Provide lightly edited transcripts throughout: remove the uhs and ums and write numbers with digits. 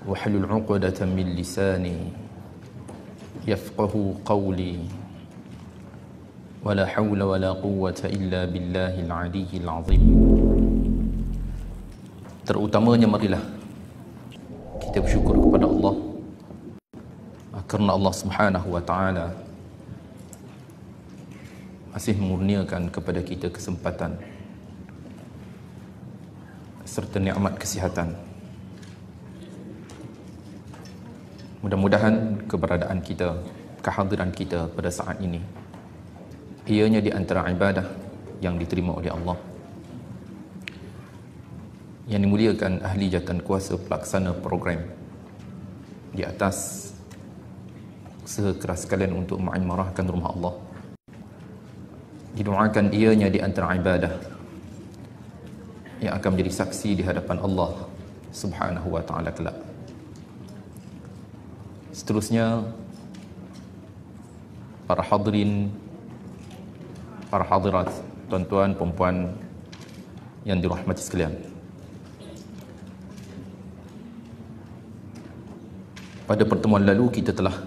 واحلل عقدة من لساني يفقه قولي ولا حول ولا قوة إلا بالله العلي العظيم. Terutamanya marilah kita bersyukur kepada Allah kerana Allah Subhanahu wa taala masih mengurniakan kepada kita kesempatan serta nikmat kesihatan. Mudah-mudahan keberadaan kita, kehadiran kita pada saat ini ianya di antara ibadah yang diterima oleh Allah, yang dimuliakan ahli jawatan kuasa pelaksana program di atas usaha keras kalian untuk mengimarahkan rumah Allah. Didoakan ianya di antara ibadah yang akan menjadi saksi di hadapan Allah Subhanahu wa taala kelak. Seterusnya, para hadirin, para hadirat, tuan-tuan, perempuan yang dirahmati sekalian. Pada pertemuan lalu kita telah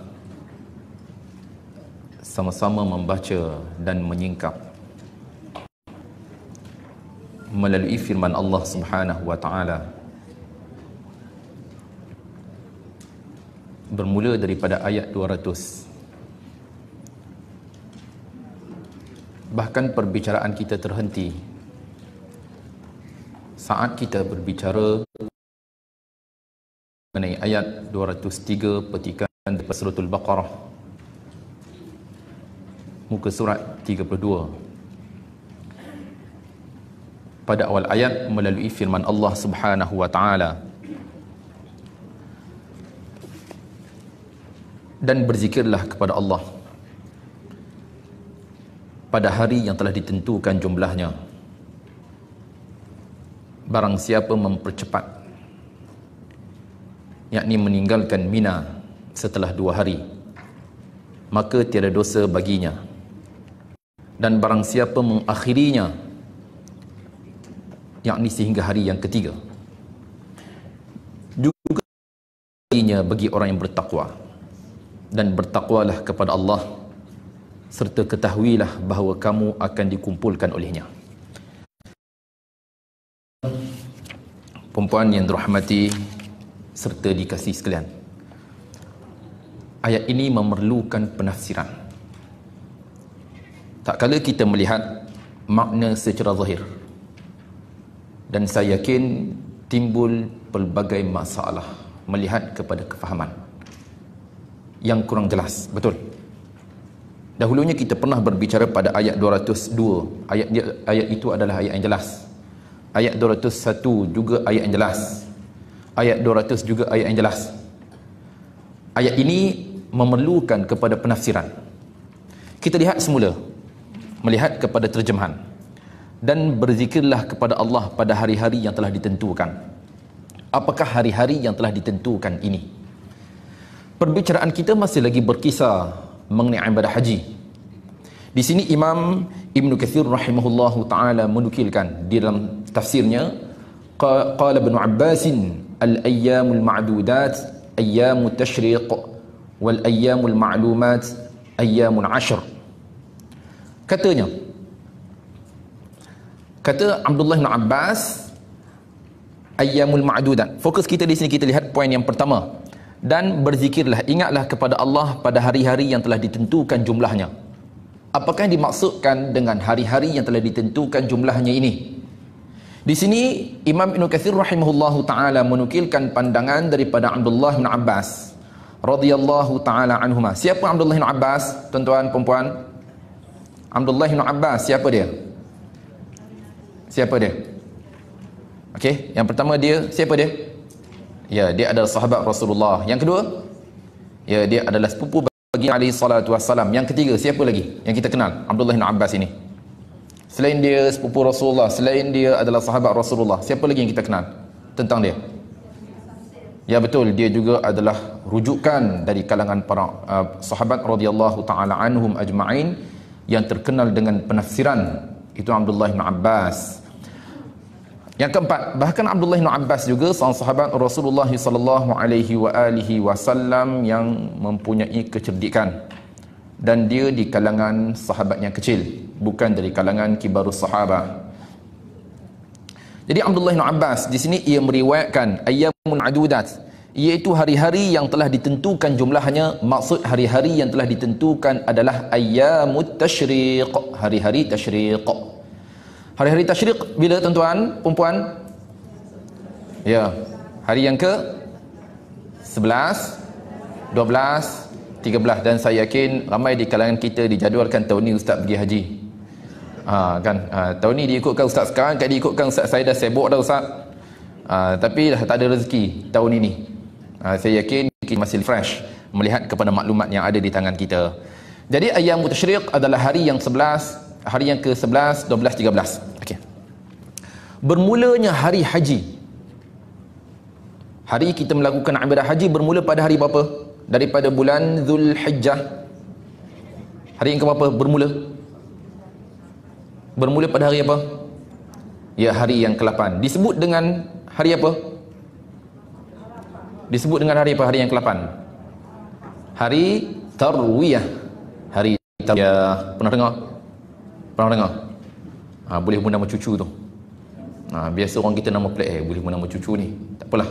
sama-sama membaca dan menyingkap melalui firman Allah Subhanahu wa taala, bermula daripada ayat 200. Bahkan perbicaraan kita terhenti saat kita berbicara mengenai ayat 203 petikan daripada suratul Baqarah, muka surat 32. Pada awal ayat melalui firman Allah Subhanahu wa taala, dan berzikirlah kepada Allah pada hari yang telah ditentukan jumlahnya. Barang siapa mempercepat, yakni meninggalkan Mina setelah 2 hari, maka tiada dosa baginya. Dan barang siapa mengakhirinya, yakni sehingga hari yang ketiga, juga baginya bagi orang yang bertakwa. Dan bertakwalah kepada Allah, serta ketahuilah bahawa kamu akan dikumpulkan olehnya. Perempuan yang dirahmati serta dikasihi sekalian, ayat ini memerlukan penafsiran. Tak kala kita melihat makna secara zahir, dan saya yakin timbul pelbagai masalah melihat kepada kefahaman yang kurang jelas. Betul, dahulunya kita pernah berbicara pada ayat 202. Ayat itu adalah ayat yang jelas. Ayat 201 juga ayat yang jelas. Ayat 200 juga ayat yang jelas. Ayat ini memerlukan kepada penafsiran. Kita lihat semula, melihat kepada terjemahan. Dan berzikirlah kepada Allah pada hari-hari yang telah ditentukan. Apakah hari-hari yang telah ditentukan ini? Perbicaraan kita masih lagi berkisar mengenai ibadah haji. Di sini Imam Ibn Kathir rahimahullahu ta'ala menukilkan di dalam tafsirnya, qala Ibn Abbasin al-ayyamul ma'dudat ayyamut tashriq wal ayyamul ma'lumat ayyamun ashr. Katanya, kata Abdullah bin Abbas, ayyamul ma'dudat. Fokus kita di sini, kita lihat poin yang pertama. Dan berzikirlah, ingatlah kepada Allah pada hari-hari yang telah ditentukan jumlahnya. Apakah yang dimaksudkan dengan hari-hari yang telah ditentukan jumlahnya ini? Di sini Imam Ibn Kathir rahimahullahu ta'ala menukilkan pandangan daripada Abdullah bin Abbas radhiyallahu ta'ala anhuma. Siapa Abdullah bin Abbas, tuan-tuan, perempuan? Abdullah bin Abbas, siapa dia? Siapa dia? Okey, yang pertama dia, siapa dia? Ya, dia adalah sahabat Rasulullah. Yang kedua, ya, dia adalah sepupu bagi alaihi salatu wassalam. Yang ketiga, siapa lagi yang kita kenal? Abdullah bin Abbas ini. Selain dia sepupu Rasulullah, selain dia adalah sahabat Rasulullah, siapa lagi yang kita kenal tentang dia? Ya, betul, dia juga adalah rujukan dari kalangan para sahabat radhiyallahu taala anhum ajma'in yang terkenal dengan penafsiran. Itu Abdullah bin Abbas. Yang keempat, bahkan Abdullah bin Abbas juga seorang sahabat Rasulullah sallallahu alaihi wasallam yang mempunyai kecerdikan, dan dia di kalangan sahabat yang kecil, bukan dari kalangan kibarus sahabah. Jadi Abdullah bin Abbas di sini ia meriwayatkan ayyamun adudat, iaitu hari-hari yang telah ditentukan jumlahnya. Maksud hari-hari yang telah ditentukan adalah ayyamut tasyriq, hari-hari tasyriq. Hari-hari tasyriq bila tuan-tuan, perempuan? Ya, hari yang ke 11, 12, 13, dan saya yakin ramai di kalangan kita dijadualkan tahun ni ustaz pergi haji. Tahun ni diikutkan ustaz sekarang, kan diikutkan ustaz saya dah sibuk dah ustaz. Tapi dah tak ada rezeki tahun ini. Saya yakin kita masih fresh melihat kepada maklumat yang ada di tangan kita. Jadi ayyamut tasyriq adalah hari yang 11, hari yang ke-11, 12, 13. Okey. Bermulanya hari haji. Hari kita melakukan ibadah haji bermula pada hari berapa? Daripada bulan Zulhijjah. Hari yang ke berapa bermula? Bermula pada hari apa? Ya, hari yang ke-8. Disebut dengan hari apa? Disebut dengan hari apa? Hari yang ke-8. Hari Tarwiyah. Hari Tarwiyah. Pernah dengar? Pernah dengar? Boleh pun nama cucu tu. Biasa orang kita nama pelik, boleh pun nama cucu ni. Tak apalah.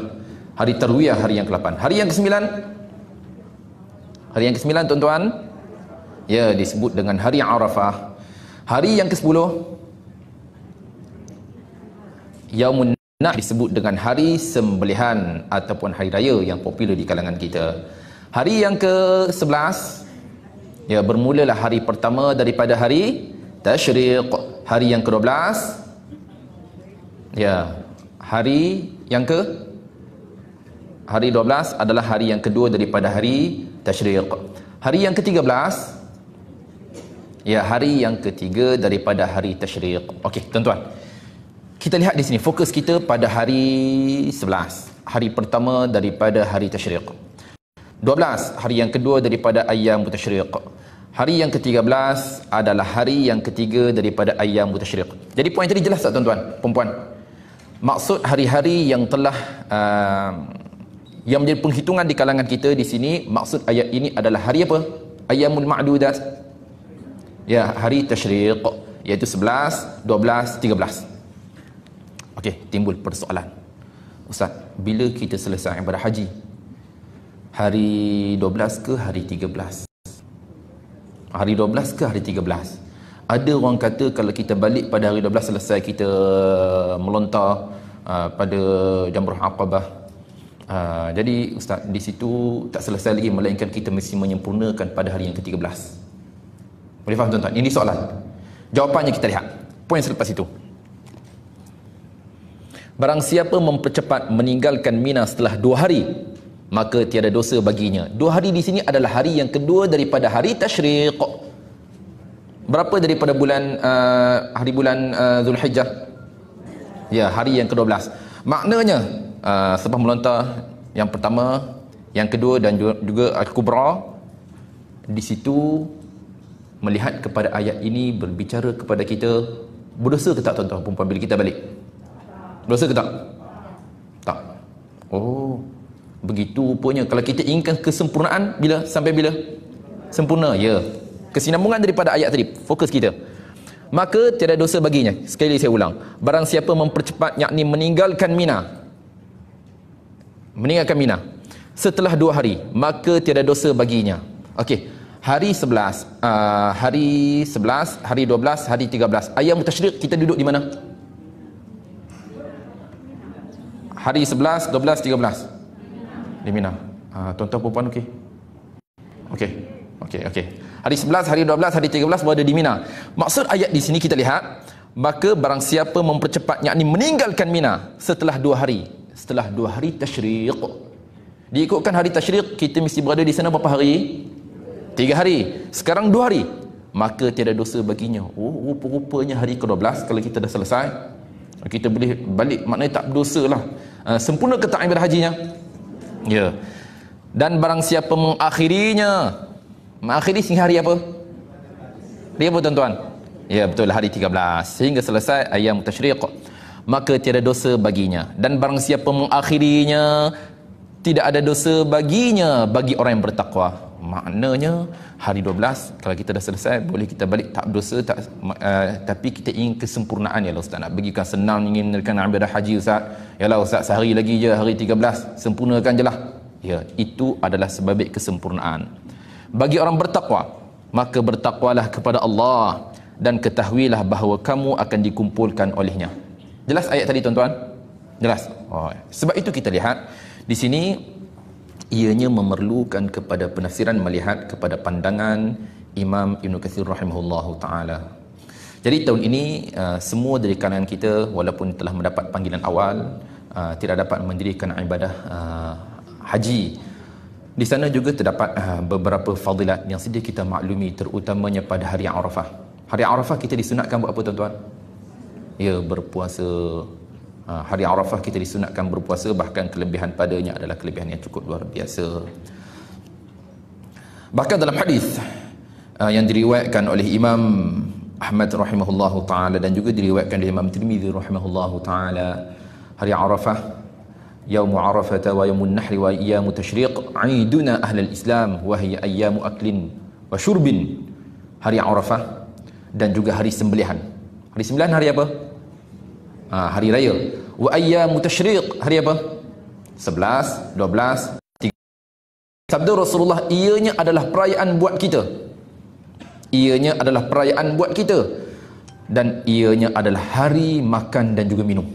Hari Tarwiyah, hari yang ke-8. Hari yang ke-9. Hari yang ke-9 tuan-tuan, ya, disebut dengan hari Arafah. Hari yang ke-10, Yaumun Nahr, disebut dengan hari sembelihan ataupun hari raya yang popular di kalangan kita. Hari yang ke-11, ya, bermulalah hari pertama daripada hari Tasyriq. Hari yang ke-12, ya, hari 12 adalah hari yang kedua daripada hari Tasyriq. Hari yang ke-13, ya, hari yang ketiga daripada hari Tasyriq. Okey, tuan-tuan. Kita lihat di sini, fokus kita pada hari 11, hari pertama daripada hari Tasyriq. 12, hari yang kedua daripada ayyam tasyriq. Hari yang ke-13 adalah hari yang ketiga daripada ayyam tasyriq. Jadi poin tadi jelas tak tuan-tuan, perempuan? Maksud hari-hari yang telah yang menjadi penghitungan di kalangan kita di sini, maksud ayat ini adalah hari apa? Ayyamul ma'dudat. Ya, hari tasyriq, iaitu 11, 12, 13. Okey, timbul persoalan. Ustaz, bila kita selesai ibadah haji? Hari 12 ke hari 13? Hari 12 ke hari 13? Ada orang kata kalau kita balik pada hari 12 selesai kita melontar pada Jamrah Aqabah. Jadi ustaz, di situ tak selesai lagi, melainkan kita mesti menyempurnakan pada hari yang ke-13. Boleh faham tuan-tuan? Ini soalan. Jawapannya kita lihat poin selepas itu. Barang siapa mempercepat meninggalkan Mina setelah 2 hari, maka tiada dosa baginya. 2 hari di sini adalah hari yang kedua daripada hari tasyriq. Berapa daripada bulan bulan Zulhijjah? Ya, hari yang ke-12. Maknanya selepas melontar yang pertama, yang kedua dan juga Al-Kubra, di situ melihat kepada ayat ini berbicara kepada kita, berdosa ke tak tuan-tuan perempuan bila kita balik? Dosa ke tak? Tak. Oh, begitu rupanya. Kalau kita inginkan kesempurnaan, bila? Sampai bila? Sempurna, ya. Kesinambungan daripada ayat tadi, fokus kita. Maka tiada dosa baginya. Sekali lagi saya ulang. Barang siapa mempercepat, yakni meninggalkan Mina. Meninggalkan Mina setelah 2 hari, maka tiada dosa baginya. Okey. Hari 11, hari 11, hari 12, hari 13. Ayyam tasyriq kita duduk di mana? Hari 11, 12, 13 di Mina. Tuan-tuan perempuan okey? Okey. Hari 11, hari 12, hari 13 berada di Mina. Maksud ayat di sini kita lihat, maka barang siapa mempercepat, yakni meninggalkan Mina setelah 2 hari. Setelah 2 hari tasyriq. Diikutkan hari tasyriq kita mesti berada di sana berapa hari? 3 hari. Sekarang 2 hari. Maka tiada dosa baginya. Oh, rupa-rupanya hari ke-12 kalau kita dah selesai, kita boleh balik, maknanya tak berdosa lah. Sempurna ke tak ibadah hajinya? Ya. Dan barang siapa mengakhirinya, mengakhiri sehingga hari apa? Hari apa tuan-tuan? Ya, betul, hari 13 sehingga selesai ayyam tasyriq, maka tiada dosa baginya, dan barang siapa mengakhirinya, tidak ada dosa baginya bagi orang yang bertakwa. Maknanya hari 12 kalau kita dah selesai boleh kita balik, tak berdosa, tak, tapi kita ingin kesempurnaan. Ya Allah Ustaz, nak bagikan senang ingin meneruskan ibadah haji Ustaz. Ya Allah Ustaz, sehari lagi je, hari 13, sempurnakan je lah. Ya, itu adalah sebab kesempurnaan. Bagi orang bertakwa, maka bertakwalah kepada Allah dan ketahuilah bahawa kamu akan dikumpulkan olehnya. Jelas ayat tadi tuan-tuan? Jelas? Oh, sebab itu kita lihat di sini ianya memerlukan kepada penafsiran, melihat kepada pandangan Imam Ibn Kathir rahimahullahu ta'ala. Jadi tahun ini semua dari kalangan kita walaupun telah mendapat panggilan awal, tidak dapat mendirikan ibadah haji. Di sana juga terdapat beberapa fadilat yang sedia kita maklumi, terutamanya pada hari Arafah. Hari Arafah kita disunatkan buat apa tuan-tuan? Ya, berpuasa. Hari Arafah kita disunatkan berpuasa, bahkan kelebihan padanya adalah kelebihan yang cukup luar biasa. Bahkan dalam hadis yang diriwayatkan oleh Imam Ahmad rahimahullahu taala dan juga diriwayatkan oleh Imam Tirmizi rahimahullahu taala, hari Arafah, Yaum Arafah wa Yaumun Nahri wa Ayyam Tashriq aiduna ahlul Islam wa hiya ayyamu aklin wa syurbin. Hari Arafah dan juga hari sembelihan. Hari sembelihan hari apa? Hari raya. Wa Ayyam Tashriq hari apa? 11, 12, 3. Sabda Rasulullah, ianya adalah perayaan buat kita. Ianya adalah perayaan buat kita, dan ianya adalah hari makan dan juga minum.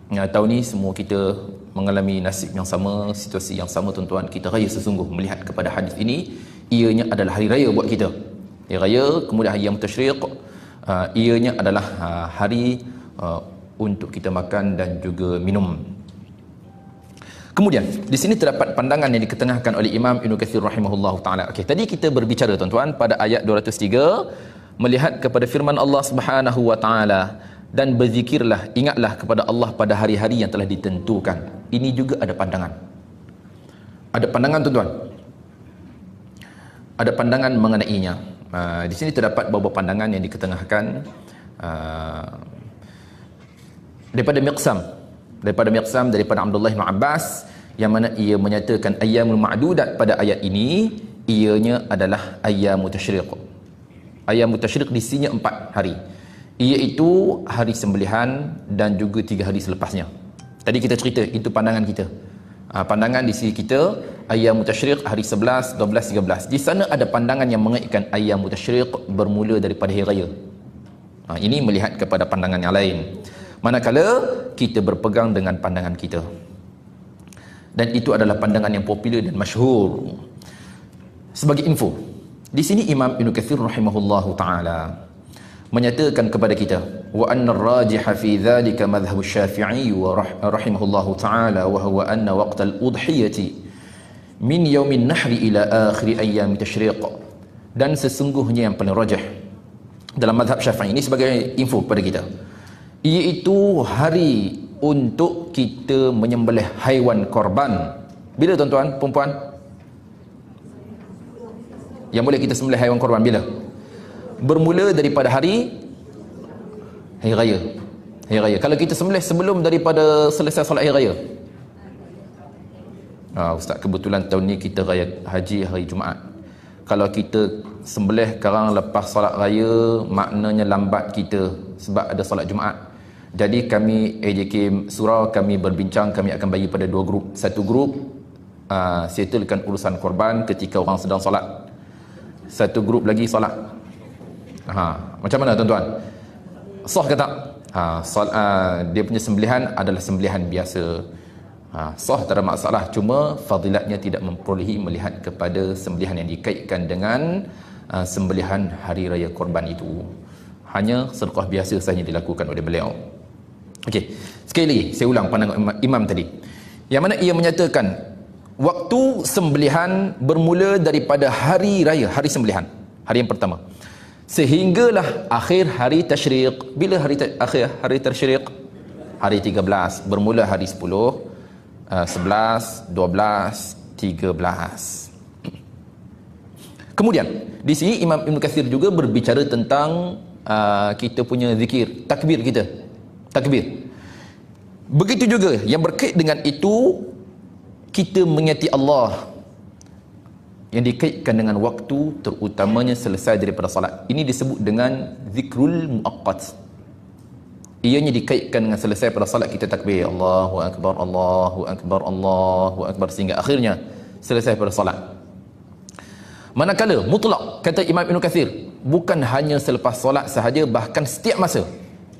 Tahun ni semua kita mengalami nasib yang sama, situasi yang sama tuan-tuan. Kita raya sesungguh melihat kepada hadis ini, ianya adalah hari raya buat kita. Hari raya, kemudian hari yang tashriq, ianya adalah hari untuk kita makan dan juga minum. Kemudian di sini terdapat pandangan yang diketengahkan oleh Imam Ibn Kathir rahimahullahu taala. Okey, tadi kita berbicara tuan-tuan pada ayat 203 melihat kepada firman Allah Subhanahu wa taala, dan berzikirlah, ingatlah kepada Allah pada hari-hari yang telah ditentukan. Ini juga ada pandangan. Ada pandangan tuan-tuan. Ada pandangan mengenainya. Di sini terdapat beberapa pandangan yang diketengahkan daripada Miqsam, daripada Abdullah bin Abbas, yang mana ia menyatakan ayyamul ma'dudat pada ayat ini ianya adalah ayyamut tasyriq. Ayyamut tasyriq di sini 4 hari, iaitu hari sembelihan dan juga 3 hari selepasnya. Tadi kita cerita, itu pandangan kita. Pandangan di sini kita ayyamut tasyriq hari 11, 12, 13. Di sana ada pandangan yang mengaitkan ayyamut tasyriq bermula daripada hari raya. Ini melihat kepada pandangan yang lain, manakala kita berpegang dengan pandangan kita, dan itu adalah pandangan yang popular dan masyhur. Sebagai info, di sini Imam Ibn Kathir rahimahullahu taala menyatakan kepada kita, wa anna ar-rajiha fi dhalika madhhab Syafi'i wa rahimahullahu taala, wa huwa anna waqt al-udhiyati min yaumin nahri ila akhir ayyam tashriq. Dan sesungguhnya yang paling rajih dalam mazhab Syafi'i ini, sebagai info kepada kita, iaitu hari untuk kita menyembelih haiwan korban. Bila tuan-tuan, perempuan? Yang boleh kita sembelih haiwan korban bila? Bermula daripada hari raya. Hari raya. Kalau kita sembelih sebelum daripada selesai solat hari raya. Ustaz, kebetulan tahun ni kita raya haji hari Jumaat. Kalau kita sembelih sekarang lepas solat raya, maknanya lambat kita sebab ada solat Jumaat. Jadi kami AJK Surau, kami berbincang, kami akan bagi pada 2 grup. Satu grup settlekan urusan korban ketika orang sedang solat. Satu grup lagi solat. Macam mana tuan-tuan? Sah ke tak? Dia punya sembelihan adalah sembelihan biasa. Sah, tak ada masalah. Cuma fadilatnya tidak memperolehi melihat kepada sembelihan yang dikaitkan dengan sembelihan hari raya korban itu. Hanya sedekah biasa sahaja dilakukan oleh beliau. Okey, sekali lagi saya ulang pandangan imam tadi, yang mana ia menyatakan waktu sembelihan bermula daripada hari raya, hari sembelihan, hari yang pertama, sehinggalah akhir hari tasyriq. Bila akhir hari tasyriq? Hari 13. Bermula hari 10, 11, 12, 13. Kemudian di sini Imam Ibn Kathir juga berbicara tentang kita punya zikir, takbir kita. Takbir. Begitu juga yang berkait dengan itu, kita mengingati Allah yang dikaitkan dengan waktu, terutamanya selesai daripada salat. Ini disebut dengan zikrul muaqqat. Ianya dikaitkan dengan selesai pada salat, kita takbir Allahu Akbar, Allahu Akbar, Allahu Akbar, sehingga akhirnya selesai pada salat. Manakala mutlak, kata Imam Ibn Kathir, bukan hanya selepas solat sahaja, bahkan setiap masa.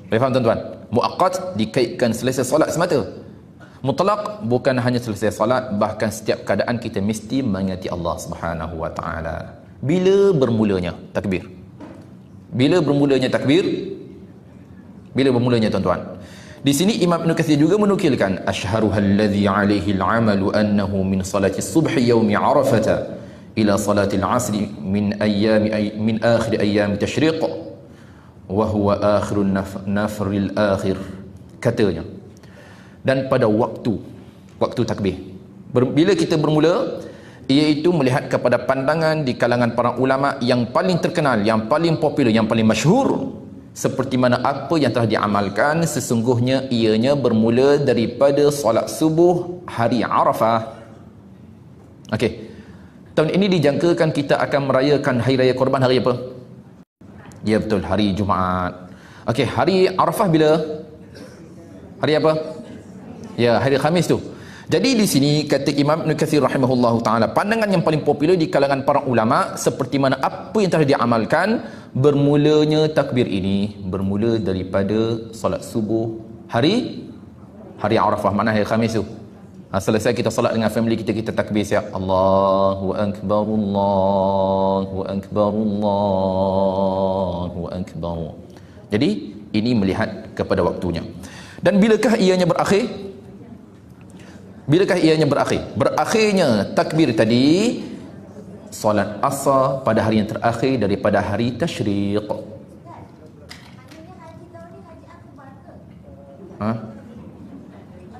Boleh faham tuan-tuan? Muaqqat dikaitkan selesai solat semata. Mutlak bukan hanya selesai solat, bahkan setiap keadaan kita mesti mengingati Allah Subhanahu wa taala. Bila bermulanya takbir? Bila bermulanya takbir? Bila bermulanya tuan-tuan? Di sini Imam Ibn Kathir juga menukilkan asyharuhalladzi alaihi al'amalu annahu min salati subhi yaumi arafata ila salati al-'asri min akhir ayyam tashriq wa huwa akhirun nafril akhir, katanya. Dan pada waktu takbir, bila kita bermula, iaitu melihat kepada pandangan di kalangan para ulama yang paling terkenal, yang paling popular, yang paling masyhur, seperti mana apa yang telah diamalkan sesungguhnya ianya bermula daripada solat subuh hari Arafah. Okey, tahun ini dijangkakan kita akan merayakan hari raya korban hari apa? Ya betul, hari Jumaat. Okey, hari Arafah bila? Hari apa? Ya, hari Khamis tu. Jadi di sini kata Imam Ibn Kathir rahimahullahu taala, pandangan yang paling popular di kalangan para ulama seperti mana apa yang telah diamalkan, bermulanya takbir ini bermula daripada solat subuh hari Arafah, mana hari Khamis tu. Selesai kita solat dengan family kita, kita takbir siap Allahu Akbar, Allahu Akbar, Allahu Akbar. Jadi ini melihat kepada waktunya. Dan bilakah ianya berakhir? Bilakah ianya berakhir? Berakhirnya takbir tadi solat asar pada hari yang terakhir daripada hari tasyriq.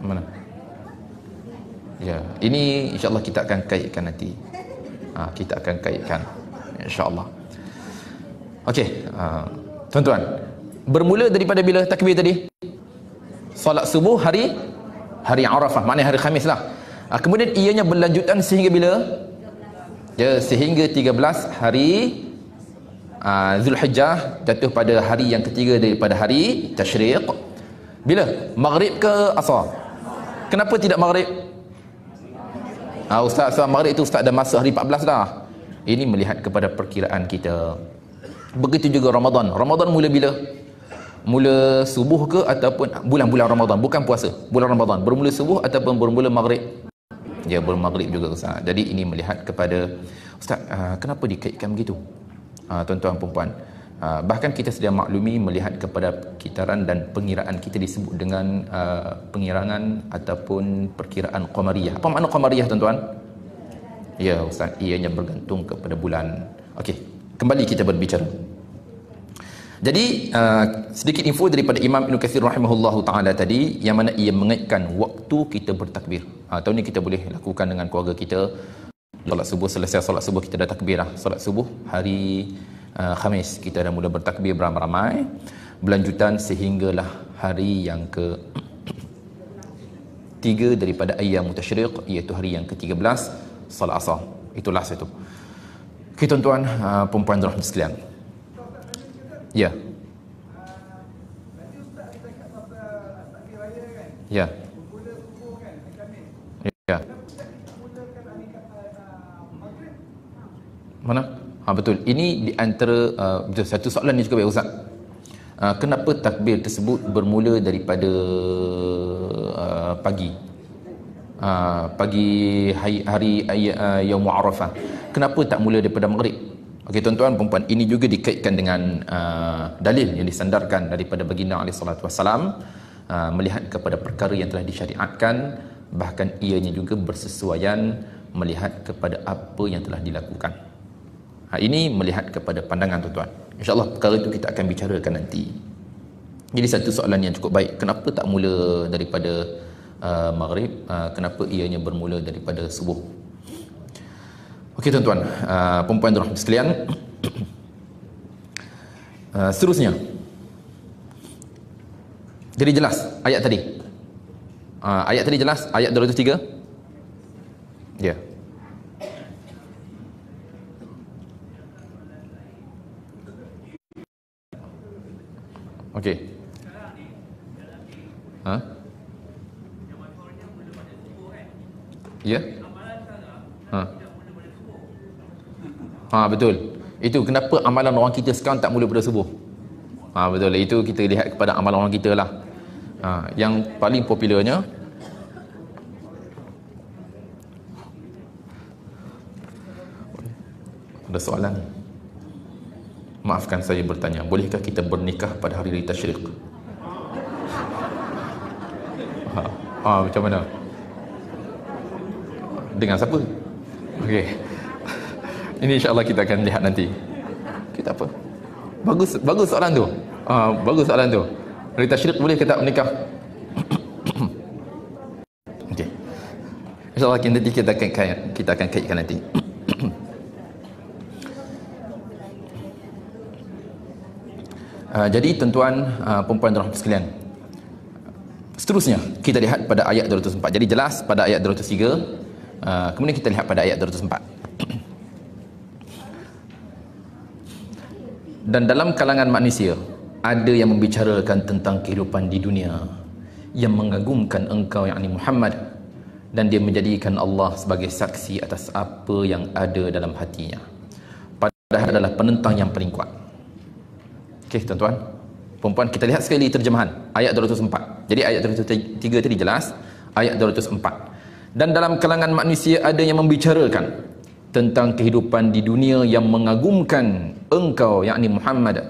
Mana? Ya, ini insya-Allah kita akan kaitkan nanti. Kita akan kaitkan insya-Allah. Okey, tuan-tuan, bermula daripada bila takbir tadi? Solat subuh hari Arafah, maknanya hari Khamis lah. Kemudian ianya berlanjutan sehingga bila? Ya, sehingga 13 hari Zulhijjah, jatuh pada hari yang ketiga daripada hari tasyriq. Bila? Maghrib ke asar? Kenapa tidak maghrib? Ustaz maghrib itu ustaz dah masuk hari 14 dah. Ini melihat kepada perkiraan kita. Begitu juga Ramadan. Ramadan mula bila? Mula subuh ke ataupun bulan-bulan Ramadan, bukan puasa. Bulan Ramadan bermula subuh ataupun bermula maghrib? Ya, bermaghrib juga ustaz. Jadi ini melihat kepada ustaz, kenapa dikaitkan begitu? Tuan-tuan puan-puan, bahkan kita sedia maklumi melihat kepada kitaran dan pengiraan kita disebut dengan pengirangan ataupun perkiraan qamariyah. Apa makna qamariyah tuan-tuan? Ya ustaz, ianya bergantung kepada bulan. Okey, kembali kita berbicara. Jadi sedikit info daripada Imam Ibn Kathir rahimahullahu taala tadi, yang mana ia mengaitkan waktu kita bertakbir. Tahun ni kita boleh lakukan dengan keluarga kita. Solat subuh, selesai solat subuh kita dah takbir dah. Solat subuh hari Khamis kita dah mula bertakbir beramai-ramai, berlanjutan sehinggalah hari yang ke 3 daripada ayyam tasyriq, iaitu hari yang ke-13 solat asar. Itulah satu. Okay, tuan-tuan, puan-puan dan sekalian. Ya. Ya. Ya. Mana? Betul. Ini di antara betul, satu soalan ni juga baik ustaz. Kenapa takbir tersebut bermula daripada pagi? Pagi hari Yaum Arafah. Kenapa tak mula daripada maghrib? Okey tuan-tuan puan-puan, ini juga dikaitkan dengan dalil yang disandarkan daripada baginda alaihi salatu wasalam, melihat kepada perkara yang telah disyariatkan, bahkan ianya juga bersesuaian melihat kepada apa yang telah dilakukan. Ini melihat kepada pandangan tuan-tuan. InsyaAllah perkara itu kita akan bicarakan nanti. Jadi satu soalan yang cukup baik, kenapa tak mula daripada maghrib, kenapa ianya bermula daripada subuh? Okey tuan-tuan, perempuan dan rahmat sekalian, seterusnya. Jadi jelas ayat tadi. Ayat tadi jelas, ayat 203. Ya. Okey. Ya. Betul. Itu kenapa amalan orang kita sekarang tak mula pada subuh. Betul. Itu kita lihat kepada amalan orang kita lah. Yang paling popularnya, ada soalan. Maafkan saya bertanya, bolehkah kita bernikah pada hari tasyrik? Macam mana? Dengan siapa? Okey. Ini insya-Allah kita akan lihat nanti. Kita apa? Bagus soalan tu. Bagus soalan tu. Hari tasyrik boleh ke tak menikah? Okey. Insya-Allah nanti kita akan kaitkan nanti. Jadi tuan-tuan, perempuan dan rahmat sekalian, seterusnya kita lihat pada ayat 204. Jadi jelas pada ayat 203, kemudian kita lihat pada ayat 204. Dan dalam kalangan manusia ada yang membicarakan tentang kehidupan di dunia yang mengagumkan engkau, yakni Muhammad, dan dia menjadikan Allah sebagai saksi atas apa yang ada dalam hatinya, padahal adalah penentang yang paling kuat. Okey tuan-tuan, perempuan, kita lihat sekali terjemahan ayat 204. Jadi ayat 203 tadi jelas, ayat 204. Dan dalam kalangan manusia ada yang membicarakan tentang kehidupan di dunia yang mengagumkan engkau, yakni Muhammad,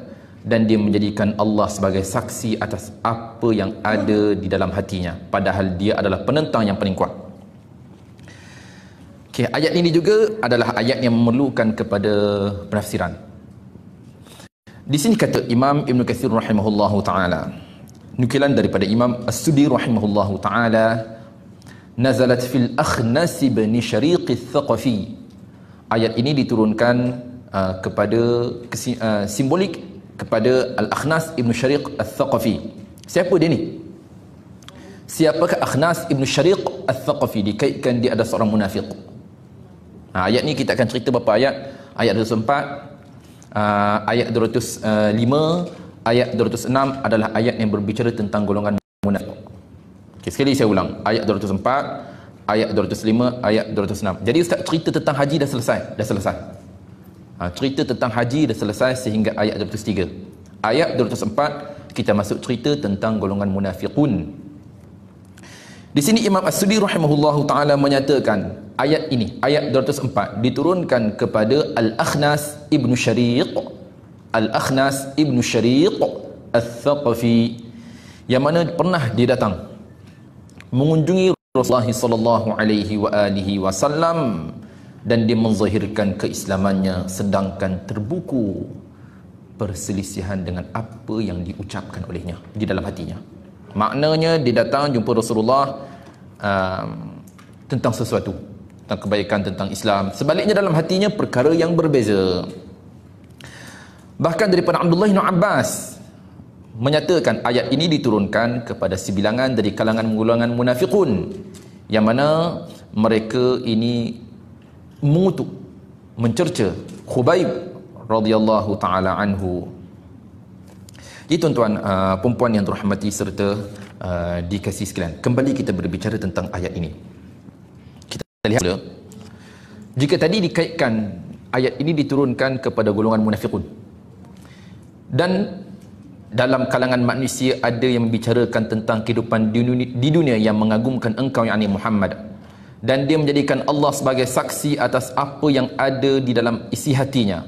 dan dia menjadikan Allah sebagai saksi atas apa yang ada di dalam hatinya, padahal dia adalah penentang yang paling kuat. Okey, ayat ini juga adalah ayat yang memerlukan kepada penafsiran. Di sini kata Imam Ibn Katsir rahimahullahu taala, nukilan daripada Imam As-Sudi rahimahullahu taala, nazalat fil Akhnas bin Syariq Ats-Tsaqafi. Ayat ini diturunkan kepada simbolik kepada Al-Akhnas Ibn Syariq Ats-Tsaqafi. Siapa dia ni? Siapakah Akhnas Ibn Syariq Ats-Tsaqafi? Dikaitkan dia ada seorang munafik. Ayat ni kita akan cerita beberapa ayat. Ayat 204, ayat 205, ayat 206 adalah ayat yang berbicara tentang golongan munafik. Okay, sekali saya ulang, ayat 204, ayat 205, ayat 206. Jadi ustaz cerita tentang haji dah selesai. Cerita tentang haji dah selesai sehingga ayat 203. Ayat 204 kita masuk cerita tentang golongan munafiqun. Di sini Imam As-Sudi rahimahullahu taala menyatakan ayat ini, ayat 204, diturunkan kepada Al-Akhnas Ibn Syariq, Al-Akhnas Ibn Syariq Ats-Tsaqafi, yang mana pernah dia datang mengunjungi Rasulullah sallallahu alaihi wasallam dan dia menzahirkan keislamannya, sedangkan terbuku perselisihan dengan apa yang diucapkan olehnya di dalam hatinya. Maknanya dia datang jumpa Rasulullah tentang sesuatu, tentang kebaikan, tentang Islam. Sebaliknya dalam hatinya perkara yang berbeza. Bahkan daripada Abdullah bin Abbas menyatakan ayat ini diturunkan kepada sebilangan dari kalangan golongan munafiqun, yang mana mereka ini mengutuk, mencerca Khubayb radhiyallahu taala anhu. Jadi tuan-tuan, perempuan yang terhormati serta dikasihi sekalian, kembali kita berbicara tentang ayat ini. Kita lihat dulu. Jika tadi dikaitkan ayat ini diturunkan kepada golongan munafiqun, dan dalam kalangan manusia ada yang membicarakan tentang kehidupan di dunia yang mengagumkan engkau, yakni Muhammad, dan dia menjadikan Allah sebagai saksi atas apa yang ada di dalam isi hatinya,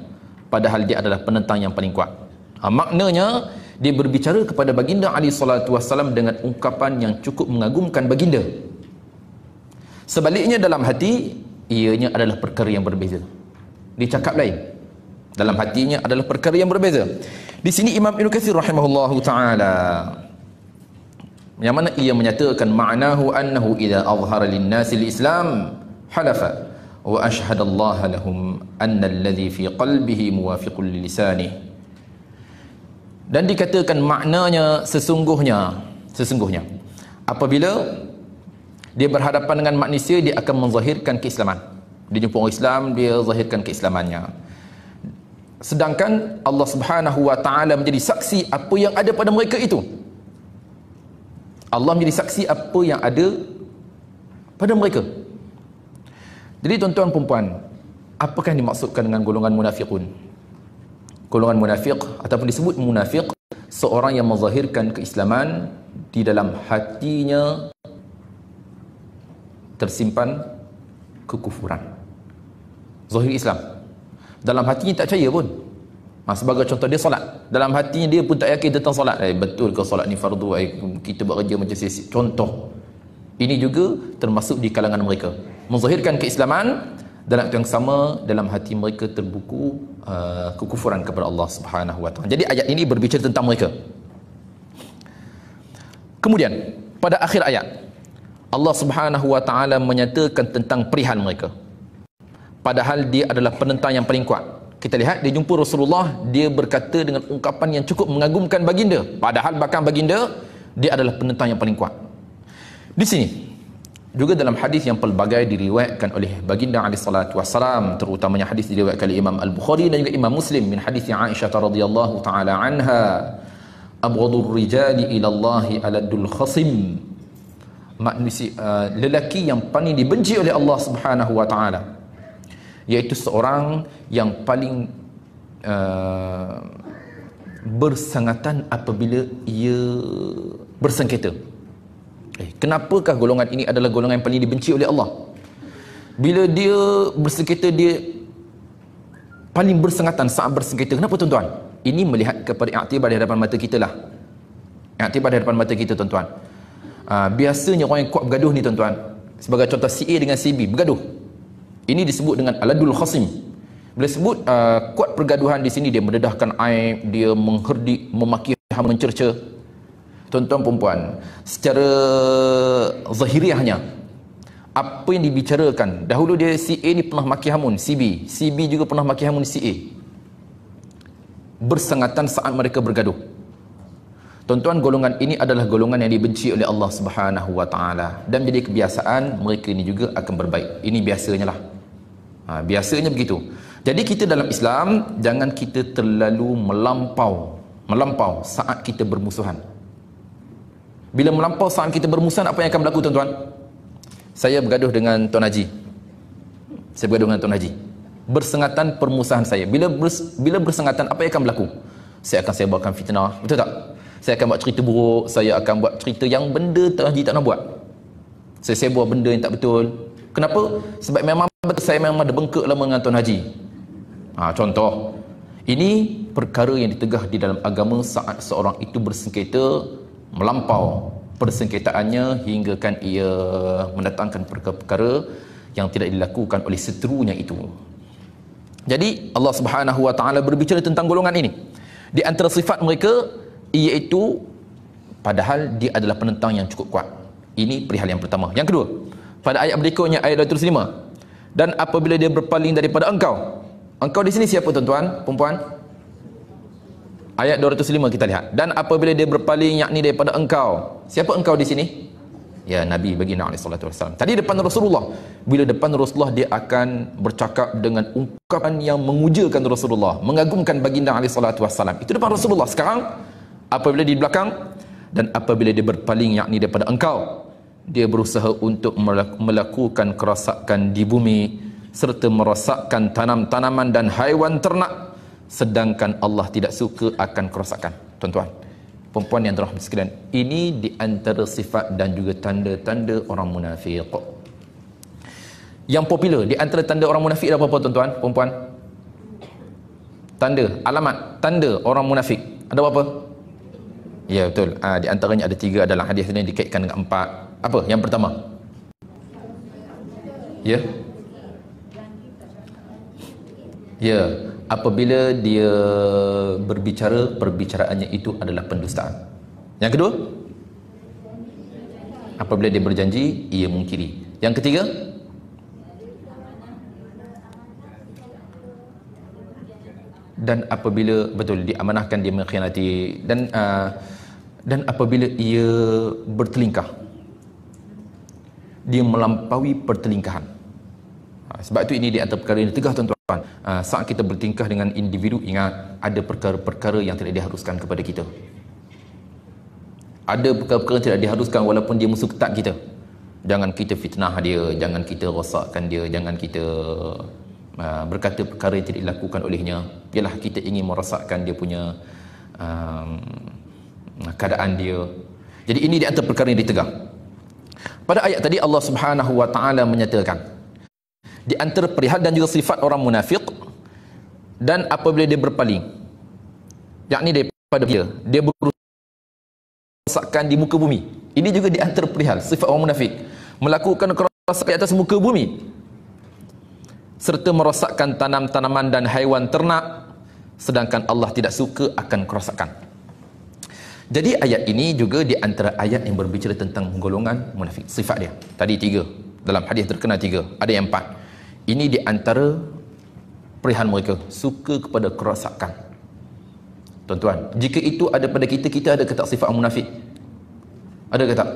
padahal dia adalah penentang yang paling kuat. Maknanya dia berbicara kepada baginda alaihi salatu wasallam dengan ungkapan yang cukup mengagumkan baginda. Sebaliknya dalam hati ianya adalah perkara yang berbeza. Dia cakap lain, dalam hatinya adalah perkara yang berbeza. Di sini Imam Ibn Katsir rahimahullahu taala, yang mana ia menyatakan ma'nahu annahu idza azhara lin-nasi al-islam halafa wa ashhada Allah lahum anna alladhi fi qalbihi muwafiqun li lisanihi. Dan dikatakan maknanya sesungguhnya apabila Dia berhadapan dengan manusia, dia akan menzahirkan keislaman. Dia jumpa orang Islam, dia zahirkan keislamannya. Sedangkan Allah Subhanahu wa taala menjadi saksi apa yang ada pada mereka itu. Allah menjadi saksi apa yang ada pada mereka. Jadi tuan-tuan puan-puan, apakah yang dimaksudkan dengan golongan munafiqun? Golongan munafik ataupun disebut munafik, seorang yang menzahirkan keislaman, di dalam hatinya tersimpan kekufuran. Zahir Islam, dalam hatinya tak percaya pun. Sebagai contoh, dia solat, dalam hatinya dia pun tak yakin tentang solat. Betul ke solat ni fardu? Kita buat kerja macam sisik. Contoh, ini juga termasuk di kalangan mereka. Menzahirkan keislaman, dalam waktu yang sama dalam hati mereka terbuku kekufuran kepada Allah Subhanahu wa taala. Jadi ayat ini berbicara tentang mereka. Kemudian pada akhir ayat Allah Subhanahu wa taala menyatakan tentang perihal mereka. Padahal dia adalah penentang yang paling kuat. Kita lihat dia jumpa Rasulullah, dia berkata dengan ungkapan yang cukup mengagumkan baginda. Padahal bahkan baginda dia adalah penentang yang paling kuat. Di sini juga dalam hadis yang pelbagai diriwayatkan oleh baginda alaihi salatu wassalam, terutamanya hadis diriwayatkan oleh Imam Al-Bukhari dan juga Imam Muslim min hadis Aisyah radhiyallahu taala anha, abghadur rijali ila Allah aladul khasim. Manusia lelaki yang paling dibenci oleh Allah Subhanahu wa taala, iaitu seorang yang paling bersengatan apabila ia bersengketa. Kenapakah golongan ini adalah golongan yang paling dibenci oleh Allah? Bila dia bersengketa, dia paling bersengatan saat bersengketa. Kenapa tuan-tuan? Ini melihat kepada iktibar di hadapan mata kita lah. Iktibar di hadapan mata kita tuan-tuan. Biasanya orang yang kuat bergaduh ni tuan-tuan, sebagai contoh si A dengan si B bergaduh, ini disebut dengan aladul khasim. Bila sebut kuat pergaduhan di sini, dia mendedahkan aib, dia mengherdik, memaki, mencerca. Tuan-tuan perempuan, secara zahiriahnya apa yang dibicarakan, dahulu dia si A ni pernah maki hamun si B juga pernah maki hamun si A, bersengatan saat mereka bergaduh. Tuan-tuan, golongan ini adalah golongan yang dibenci oleh Allah Subhanahu wa taala, dan jadi kebiasaan mereka ini juga akan berbaik. Ini biasanya lah. Biasanya begitu. Jadi kita dalam Islam, jangan kita terlalu melampau saat kita bermusuhan. Bila melampau saat kita bermusuhan, apa yang akan berlaku tuan-tuan? Saya bergaduh dengan Tuan Haji. Bersengatan permusuhan saya. Bila bersengatan, apa yang akan berlaku? Saya akan sebarkan fitnah. Betul tak? Saya akan buat cerita buruk. Saya akan buat cerita yang benda Tuan Haji tak nak buat. Saya sebar benda yang tak betul. Kenapa? Sebab memang betul, saya memang ada bengkak lama dengan Tuan Haji. Contoh, ini perkara yang ditegah di dalam agama saat seorang itu bersengketa, melampau persengketaannya hinggakan ia mendatangkan perkara-perkara yang tidak dilakukan oleh seterunya itu. Jadi Allah Subhanahu wa taala berbicara tentang golongan ini. Di antara sifat mereka iaitu padahal dia adalah penentang yang cukup kuat. Ini perihal yang pertama. Yang kedua, pada ayat berikutnya, ayat 205, dan apabila dia berpaling daripada engkau. Engkau di sini siapa tuan-tuan, perempuan? Ayat 205 kita lihat. Dan apabila dia berpaling, yakni daripada engkau. Siapa engkau di sini? Ya, Nabi baginda alaihi salatu wasallam. Tadi depan Rasulullah. Bila depan Rasulullah, dia akan bercakap dengan ungkapan yang mengujakan Rasulullah, mengagumkan baginda alaihi salatu wasallam. Itu depan Rasulullah. Sekarang apabila di belakang, dan apabila dia berpaling, yakni daripada engkau, dia berusaha untuk melakukan kerosakan di bumi serta merosakkan tanam-tanaman dan haiwan ternak, sedangkan Allah tidak suka akan kerosakan. Tuan-tuan, perempuan yang dirahmati sekalian, ini di antara sifat dan juga tanda-tanda orang munafik. Yang popular di antara tanda orang munafik apa tuan-tuan, perempuan? Tanda, alamat, tanda orang munafik ada apa? Ya, betul. Di antaranya ada 3 dalam hadis ini, dikaitkan dengan 4. Apa? Yang pertama? Ya. Ya, apabila dia berbicara, perbicaraannya itu adalah pendustaan. Yang kedua? Apabila dia berjanji, ia mungkiri. Yang ketiga? Dan apabila betul diamanahkan, dia mengkhianati. Dan apabila ia bertelingkah, dia melampaui pertelingkahan. Sebab itu ini di antara perkara yang ditegah tuan-tuan. Saat kita bertingkah dengan individu, ingat ada perkara-perkara yang tidak diharuskan kepada kita. Ada perkara-perkara yang tidak diharuskan walaupun dia musuh ketat kita. Jangan kita fitnah dia, jangan kita rosakkan dia, jangan kita berkata perkara yang tidak dilakukan olehnya. Ialah kita ingin merosakkan dia punya keadaan dia. Jadi ini di antara perkara yang ditegah. Pada ayat tadi Allah Subhanahu wa taala menyatakan di antara perihal dan juga sifat orang munafik, dan apabila dia berpaling, yakni daripada dia merosakkan di muka bumi. Ini juga di antara perihal sifat orang munafik, melakukan kerosakan di atas muka bumi serta merosakkan tanam-tanaman dan haiwan ternak, sedangkan Allah tidak suka akan kerosakan. Jadi ayat ini juga di antara ayat yang berbicara tentang golongan munafik, sifat dia. Tadi 3, dalam hadis terkenal 3, ada yang 4. Ini di antara perihal mereka, suka kepada kerosakan. Tuan-tuan, jika itu ada pada kita, kita ada ke tak sifat munafik? Ada ke tak?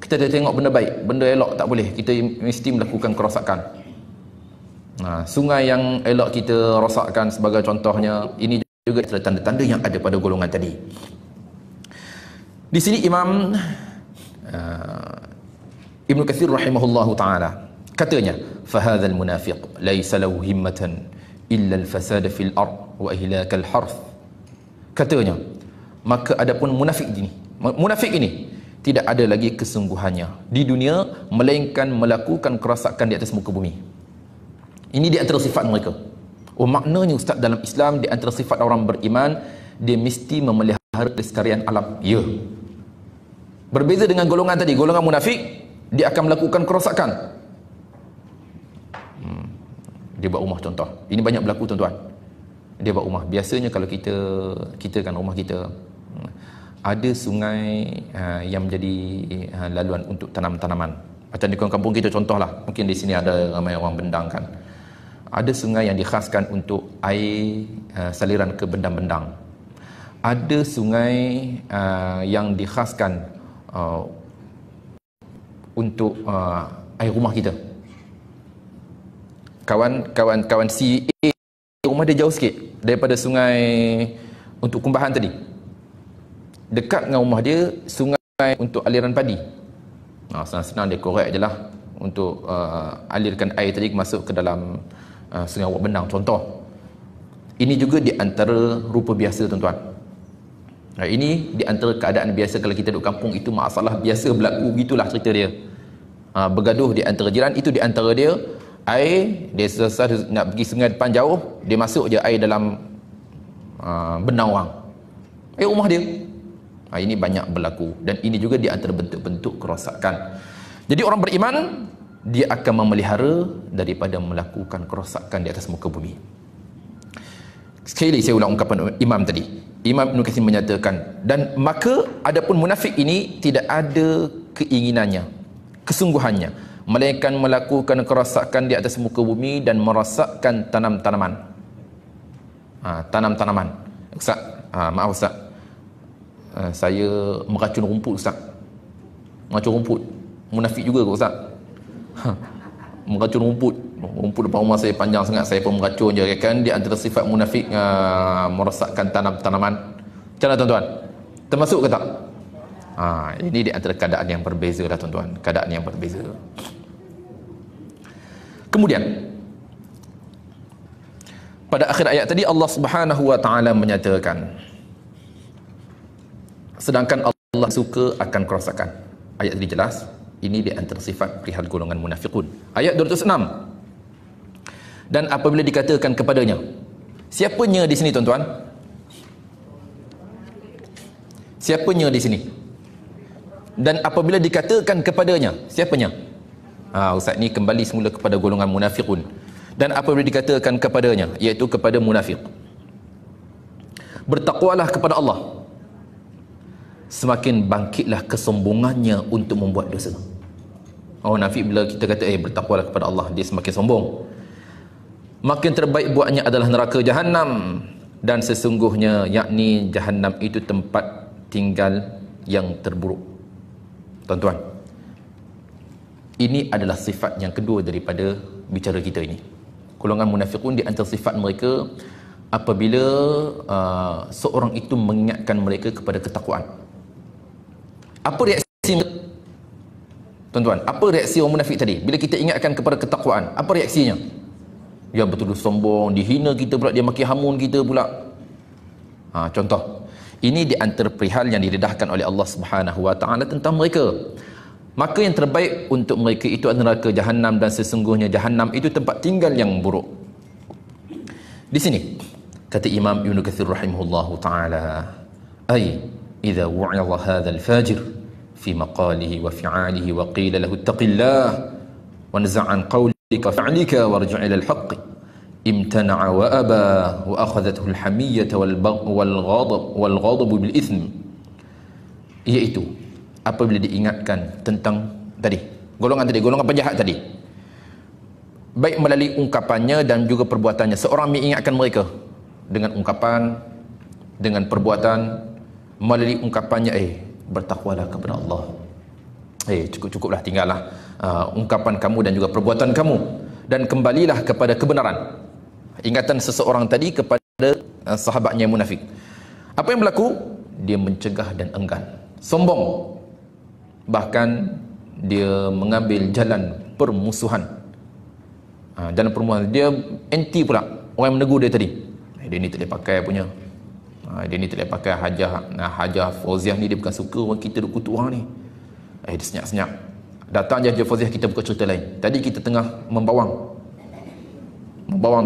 Kita dah tengok benda baik, benda elok tak boleh, kita mesti melakukan kerosakan. Sungai yang elok kita rosakkan sebagai contohnya. Ini juga tanda-tanda yang ada pada golongan tadi. Di sini Imam Ibn Katsir rahimahullahu ta'ala katanya, fahadzal munafiq laisa lahu himmatan illa al-fasad fil ard wa ihlak al-harth. Katanya, maka adapun munafik ini tidak ada lagi kesungguhannya di dunia melainkan melakukan kerosakan di atas muka bumi. Ini di antara sifat mereka. Maknanya ustaz, dalam Islam di antara sifat orang beriman, dia mesti memelihara kelestarian alam. Ya. Berbeza dengan golongan tadi, golongan munafik, dia akan melakukan kerosakan. Dia buat rumah contoh. Ini banyak berlaku tuan-tuan. Dia buat rumah. Biasanya kalau kita kan rumah kita ada sungai yang menjadi laluan untuk tanam-tanaman. Macam di kampung kita contohlah. Mungkin di sini ada ramai orang bendang kan. Ada sungai yang dikhaskan untuk air saliran ke bendang-bendang. Ada sungai yang dikhaskan untuk air rumah kita. Kawan si A, rumah dia jauh sikit daripada sungai untuk kumbahan tadi. Dekat dengan rumah dia sungai untuk aliran padi. Senang-senang dia korek je lah untuk alirkan air tadi masuk ke dalam sungai Wak Benang contoh. Ini juga di antara rupa biasa tuan-tuan. Ini di antara keadaan biasa kalau kita duduk kampung, itu masalah biasa berlaku, gitulah cerita dia. Bergaduh di antara jiran, itu di antara dia. Air, dia selesai nak pergi sungai depan jauh, dia masuk je air dalam benang orang, air rumah dia. Ini banyak berlaku, dan ini juga di antara bentuk-bentuk kerosakan. Jadi orang beriman, dia akan memelihara daripada melakukan kerosakan di atas muka bumi. Sekali lagi saya ulang ungkapan Imam tadi. Imam Ibn Katsir menyatakan, dan maka adapun munafik ini tidak ada keinginannya, kesungguhannya, melainkan melakukan kerosakan di atas muka bumi dan merosakkan tanam-tanaman. Tanam-tanaman. Ustaz, maaf Ustaz, saya meracun rumput Ustaz. Meracun rumput. Munafik juga ke Ustaz? Meracun rumput. Rumput depan rumah saya panjang sangat, saya pun meracun je kan. Di antara sifat munafik merosakkan tanam-tanaman. Macam mana tuan-tuan? Termasuk ke tak? Ini di antara keadaan yang berbeza lah tuan-tuan. Keadaan yang berbeza. Kemudian pada akhir ayat tadi Allah Subhanahu wa taala menyatakan, sedangkan Allah suka akan kerosakan. Ayat tadi jelas. Ini di antara sifat perihal golongan munafiqun. Ayat 206. Dan apabila dikatakan kepadanya, siapanya di sini tuan-tuan? Siapanya di sini? Dan apabila dikatakan kepadanya, siapanya? Ustaz ni kembali semula kepada golongan munafiqun. Dan apabila dikatakan kepadanya, iaitu kepada munafik, bertakwalah kepada Allah, semakin bangkitlah kesombongannya untuk membuat dosa. Munafik bila kita kata bertakwalah kepada Allah, dia semakin sombong. Makin terbaik buatnya adalah neraka Jahannam, dan sesungguhnya yakni Jahannam itu tempat tinggal yang terburuk. Tuan-tuan, Ini adalah sifat yang kedua daripada bicara kita ini. Golongan munafiqun, di antara sifat mereka apabila seorang itu mengingatkan mereka kepada ketakwaan. Apa reaksi tuan-tuan? Apa reaksi orang munafik tadi? Bila kita ingatkan kepada ketakwaan, apa reaksinya? Dia betul-betul sombong, dihina kita pula, dia maki hamun kita pula. Contoh, ini di antara perihal yang didedahkan oleh Allah Subhanahu wa taala tentang mereka. Maka yang terbaik untuk mereka itu adalah neraka Jahannam, dan sesungguhnya Jahannam itu tempat tinggal yang buruk. Di sini kata Imam Ibn Katsir rahimahullahu taala, ay idza wu'idha hadzal fajir fi maqalihi wa fi'alihi wa qila lahu ittaqillah wa naz'an qawlika fa'lika warji' ila al-haqq imtana'a wa aba wa akhadhathu al-hamiyyah wal ghadab bil ithm, iaitu apabila diingatkan tentang golongan penjahat tadi, baik melalui ungkapannya dan juga perbuatannya. Seorang mengingatkan mereka dengan ungkapan, dengan perbuatan. Melalui ungkapannya, bertakwalah kepada Allah, cukuplah, tinggallah ungkapan kamu dan juga perbuatan kamu, dan kembalilah kepada kebenaran. Ingatan seseorang tadi kepada sahabatnya yang munafik. Apa yang berlaku? Dia mencegah dan enggan, sombong, bahkan dia mengambil jalan permusuhan. Jalan permusuhan, dia anti pula orang yang menegur dia tadi. Dia ni tak boleh pakai punya, dia ni tak boleh pakai Hajah Fauziah ni, dia bukan suka orang kita duk kutuk orang ni. Dia senyap-senyap. Datang je Hajah Fauziah, kita buka cerita lain. Tadi kita tengah membawang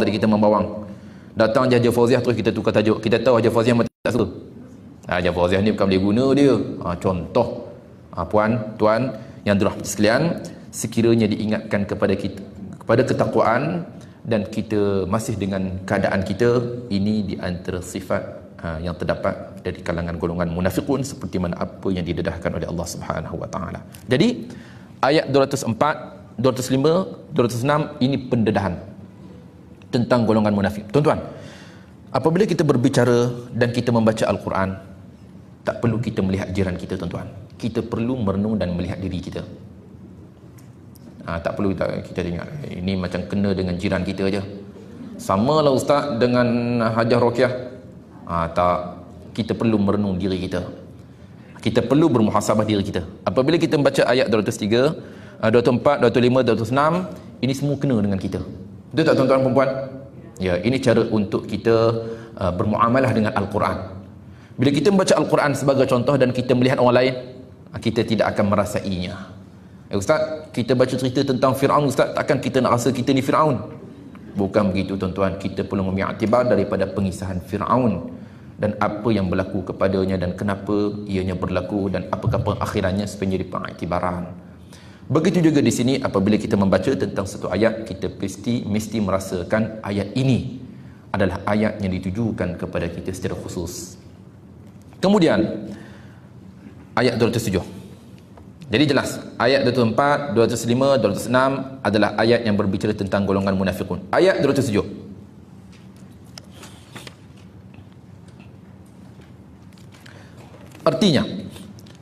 tadi kita membawang. Datang je Hajah Fauziah, terus kita tukar tajuk. Kita tahu Hajah Fauziah memang tak suka. Hajah Fauziah ni bukan boleh guna dia. Contoh, puan, tuan yang dirahmati sekalian, sekiranya diingatkan kepada kita, kepada ketakwaan, dan kita masih dengan keadaan kita, ini di antara sifat yang terdapat dari kalangan golongan munafiqun, seperti mana apa yang didedahkan oleh Allah Subhanahu wa taala. Jadi ayat 204, 205, 206 ini pendedahan tentang golongan munafik. Tuan-tuan, apabila kita berbicara dan kita membaca Al-Quran, tak perlu kita melihat jiran kita, tuan-tuan. Kita perlu merenung dan melihat diri kita. Tak perlu kita ingat ini macam kena dengan jiran kita aja. Samalah ustaz dengan Hajah Rokiah. Tak, kita perlu merenung diri kita. Kita perlu bermuhasabah diri kita. Apabila kita membaca ayat 203, 204, 205, 206, ini semua kena dengan kita. Betul tak tuan-tuan perempuan? Ya, ini cara untuk kita bermuamalah dengan Al-Quran. Bila kita membaca Al-Quran sebagai contoh dan kita melihat orang lain, kita tidak akan merasainya. Ustaz, kita baca cerita tentang Fir'aun, ustaz, takkan kita nak rasa kita ni Fir'aun? Bukan begitu tuan-tuan. Kita perlu mengambil iktibar daripada pengisahan Fir'aun dan apa yang berlaku kepadanya dan kenapa ianya berlaku dan apakah pengakhirannya supaya jadi pengiktibaran. Begitu juga di sini, apabila kita membaca tentang satu ayat, kita mesti merasakan ayat ini adalah ayat yang ditujukan kepada kita secara khusus. Kemudian ayat 207. Jadi jelas, ayat 204, 205, 206 adalah ayat yang berbicara tentang golongan munafiqun. Ayat 207. Artinya,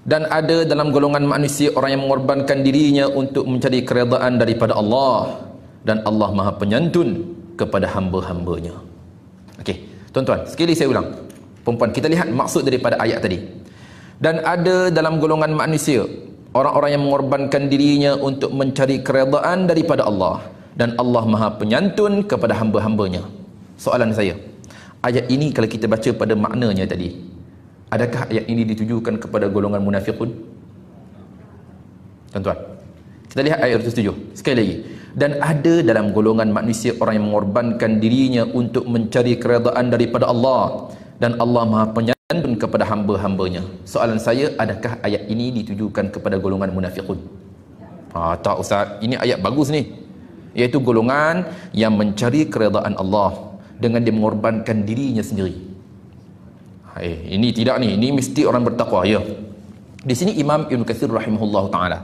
dan ada dalam golongan manusia orang yang mengorbankan dirinya untuk mencari keredaan daripada Allah, dan Allah Maha Penyantun kepada hamba-hambanya. Okey, tuan-tuan, sekali saya ulang. Perempuan, kita lihat maksud daripada ayat tadi. Dan ada dalam golongan manusia orang-orang yang mengorbankan dirinya untuk mencari keredaan daripada Allah, dan Allah Maha Penyantun kepada hamba-hambanya. Soalan saya, ayat ini kalau kita baca pada maknanya tadi, adakah ayat ini ditujukan kepada golongan munafiqun? Tuan-tuan, kita lihat ayat 207 sekali lagi. Dan ada dalam golongan manusia orang yang mengorbankan dirinya untuk mencari keredaan daripada Allah, dan Allah Maha Penyantun kepada hamba-hambanya. Soalan saya, adakah ayat ini ditujukan kepada golongan munafiqun? Tak ustaz, ini ayat bagus ni, iaitu golongan yang mencari keredaan Allah dengan dia mengorbankan dirinya sendiri. Ini tidak ni, ini mesti orang bertakwa. Ya, di sini Imam Ibn Katsir rahimahullah taala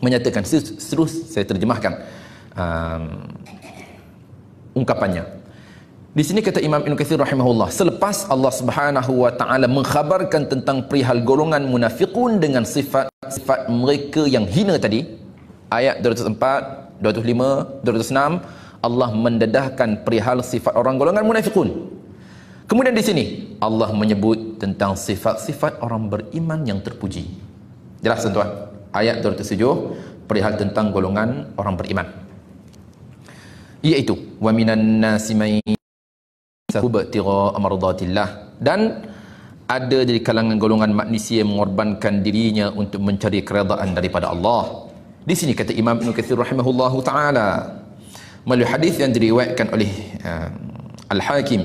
menyatakan, terus saya terjemahkan ungkapannya. Di sini kata Imam Ibn Katsir rahimahullah, selepas Allah Subhanahu wa taala mengkhabarkan tentang perihal golongan munafiqun dengan sifat-sifat mereka yang hina tadi, ayat 204, 205, 206 Allah mendedahkan perihal sifat orang golongan munafiqun. Kemudian di sini Allah menyebut tentang sifat-sifat orang beriman yang terpuji. Jelas tuan-tuan? Ayat 207 perihal tentang golongan orang beriman. Iaitu wa minan nasi may yabtaghi mardatillah, dan ada dari kalangan golongan manusia yang mengorbankan dirinya untuk mencari keredaan daripada Allah. Di sini kata Imam Ibn Katsir rahimahullahu taala melalui hadis yang diriwayatkan oleh Al-Hakim,